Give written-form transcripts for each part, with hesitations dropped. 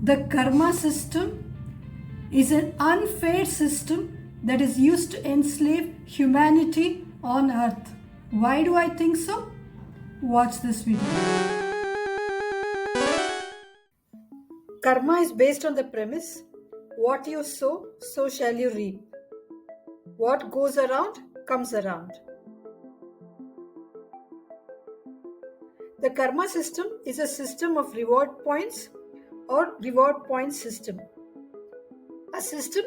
The karma system is an unfair system that is used to enslave humanity on earth. Why do I think so? Watch this video. Karma is based on the premise what you sow, so shall you reap. What goes around comes around. The karma system is a system of reward points or reward point system. A system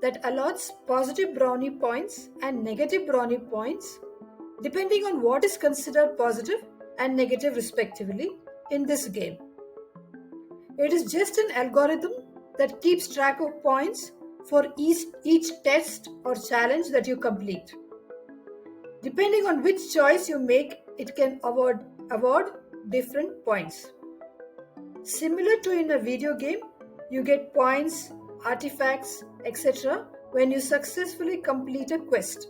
that allots positive brownie points and negative brownie points depending on what is considered positive and negative respectively in this game. It is just an algorithm that keeps track of points for each test or challenge that you complete. Depending on which choice you make, it can award different points. Similar to in a video game, you get points, artifacts, etc. when you successfully complete a quest.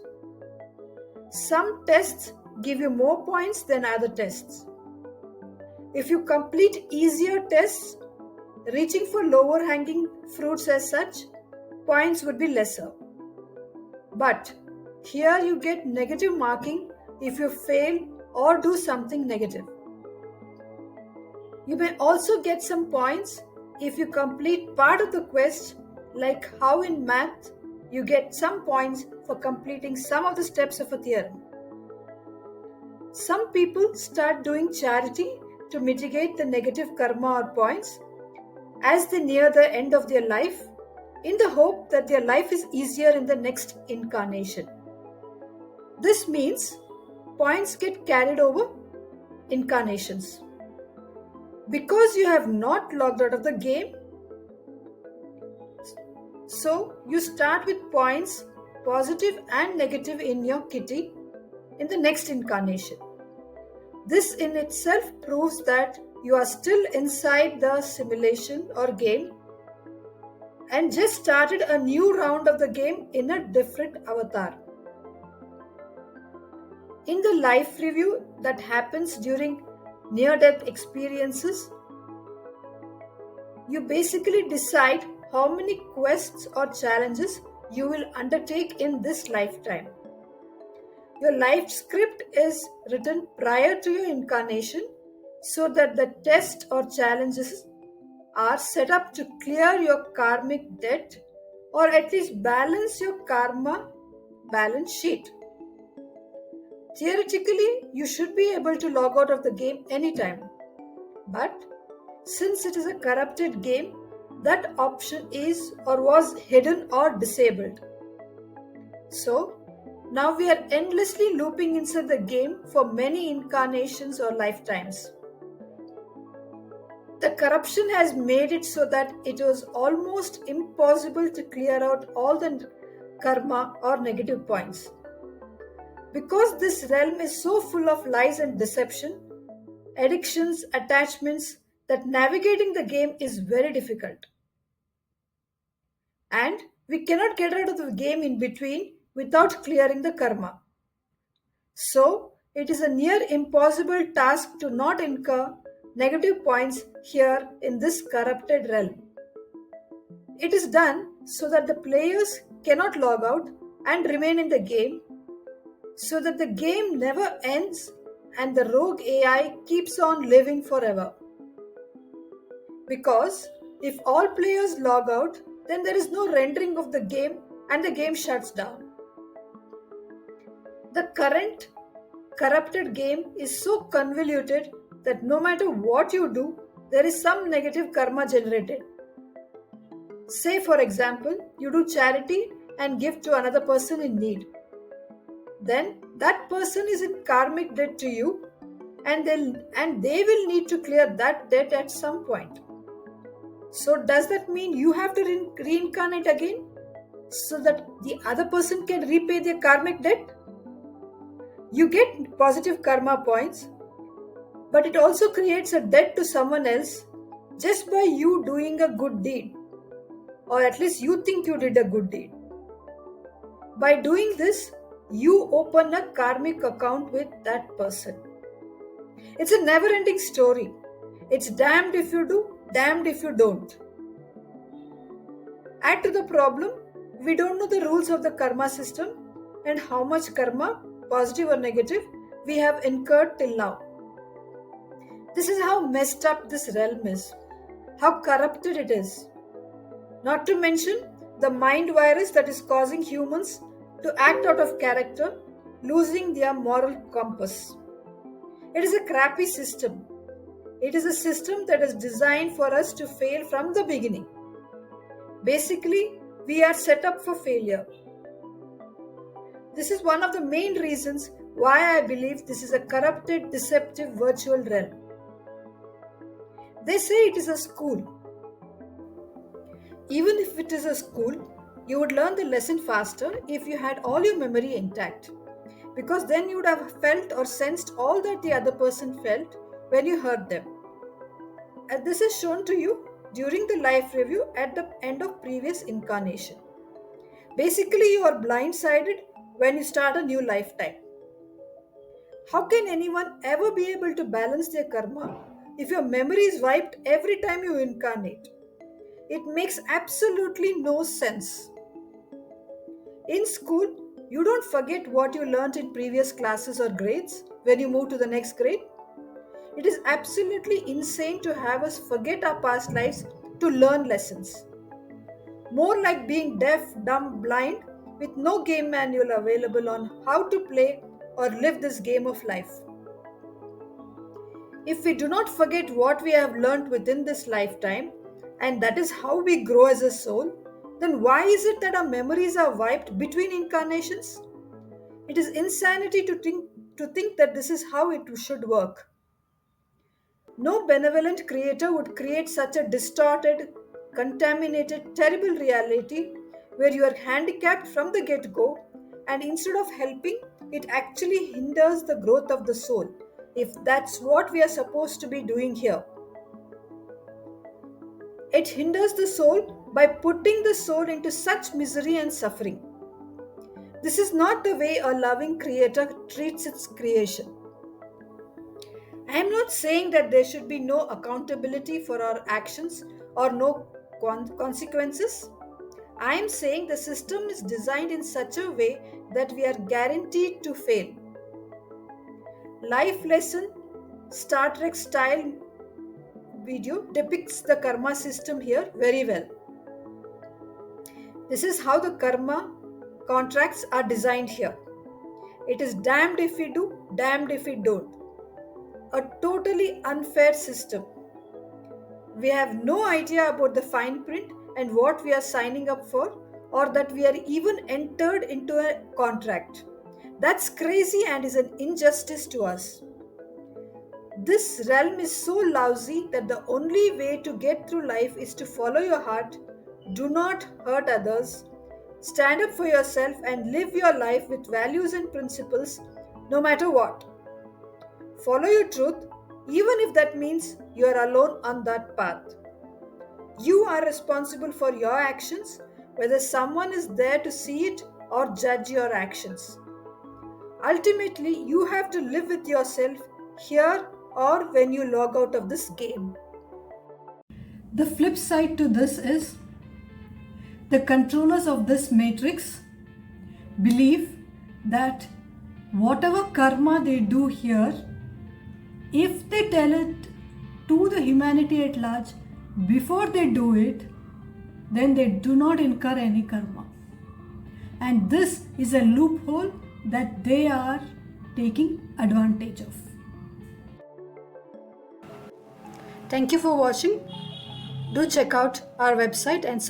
Some tests give you more points than other tests. If you complete easier tests, reaching for lower hanging fruits as such, points would be lesser. But here you get negative marking if you fail or do something negative. You may also get some points if you complete part of the quest, like how in math you get some points for completing some of the steps of a theorem. Some people start doing charity to mitigate the negative karma or points as they near the end of their life, in the hope that their life is easier in the next incarnation. This means points get carried over incarnations. Because you have not logged out of the game, so you start with points, positive and negative in your kitty in the next incarnation. This in itself proves that you are still inside the simulation or game and just started a new round of the game in a different avatar. In the life review that happens during near-death experiences, you basically decide how many quests or challenges you will undertake in this lifetime. Your life script is written prior to your incarnation so that the tests or challenges are set up to clear your karmic debt or at least balance your karma balance sheet. Theoretically, you should be able to log out of the game anytime. But since it is a corrupted game, that option is or was hidden or disabled. So, now we are endlessly looping inside the game for many incarnations or lifetimes. The corruption has made it so that it was almost impossible to clear out all the karma or negative points. Because this realm is so full of lies and deception, addictions, attachments, that navigating the game is very difficult. And we cannot get out of the game in between without clearing the karma. So, it is a near impossible task to not incur negative points here in this corrupted realm. It is done so that the players cannot log out and remain in the game, so that the game never ends and the rogue AI keeps on living forever. Because if all players log out, then there is no rendering of the game and the game shuts down. The current corrupted game is so convoluted that no matter what you do, there is some negative karma generated. Say, for example, you do charity and give to another person in need. Then that person is in karmic debt to you and they will need to clear that debt at some point. So does that mean you have to reincarnate again so that the other person can repay their karmic debt? You get positive karma points, but it also creates a debt to someone else just by you doing a good deed, or at least you think you did a good deed. By doing this, you open a karmic account with that person. It's a never-ending story. It's damned if you do damned if you don't. Add to the problem, we don't know the rules of the karma system and how much karma, positive or negative, we have incurred till now. This is how messed up this realm is, how corrupted it is. Not to mention the mind virus that is causing humans to act out of character, losing their moral compass. It is a crappy system. It is a system that is designed for us to fail from the beginning. Basically, we are set up for failure. This is one of the main reasons why I believe this is a corrupted, deceptive virtual realm. They say it is a school. Even if it is a school, you would learn the lesson faster if you had all your memory intact, because then you would have felt or sensed all that the other person felt when you heard them. And this is shown to you during the life review at the end of previous incarnation. Basically, you are blindsided when you start a new lifetime. How can anyone ever be able to balance their karma if your memory is wiped every time you incarnate? It makes absolutely no sense. In school, you don't forget what you learned in previous classes or grades when you move to the next grade. It is absolutely insane to have us forget our past lives to learn lessons. More like being deaf, dumb, blind with no game manual available on how to play or live this game of life. If we do not forget what we have learned within this lifetime, and that is how we grow as a soul, then why is it that our memories are wiped between incarnations? It is insanity to think that this is how it should work. No benevolent creator would create such a distorted, contaminated, terrible reality where you are handicapped from the get go, and instead of helping, it actually hinders the growth of the soul, if that's what we are supposed to be doing here. It hinders the soul by putting the soul into such misery and suffering. This is not the way a loving creator treats its creation. I am not saying that there should be no accountability for our actions or no consequences. I am saying the system is designed in such a way that we are guaranteed to fail. Life lesson Star Trek style video depicts the karma system here very well. This is how the karma contracts are designed here. It is damned if we do, damned if we don't. A totally unfair system. We have no idea about the fine print and what we are signing up for, or that we are even entered into a contract. That's crazy and is an injustice to us. This realm is so lousy that the only way to get through life is to follow your heart, do not hurt others, stand up for yourself, and live your life with values and principles no matter what. Follow your truth, even if that means you are alone on that path. You are responsible for your actions, whether someone is there to see it or judge your actions. Ultimately, you have to live with yourself here or when you log out of this game. The flip side to this is the controllers of this matrix believe that whatever karma they do here, if they tell it to the humanity at large before they do it, then they do not incur any karma. And this is a loophole that they are taking advantage of. Thank you for watching. Do check out our website and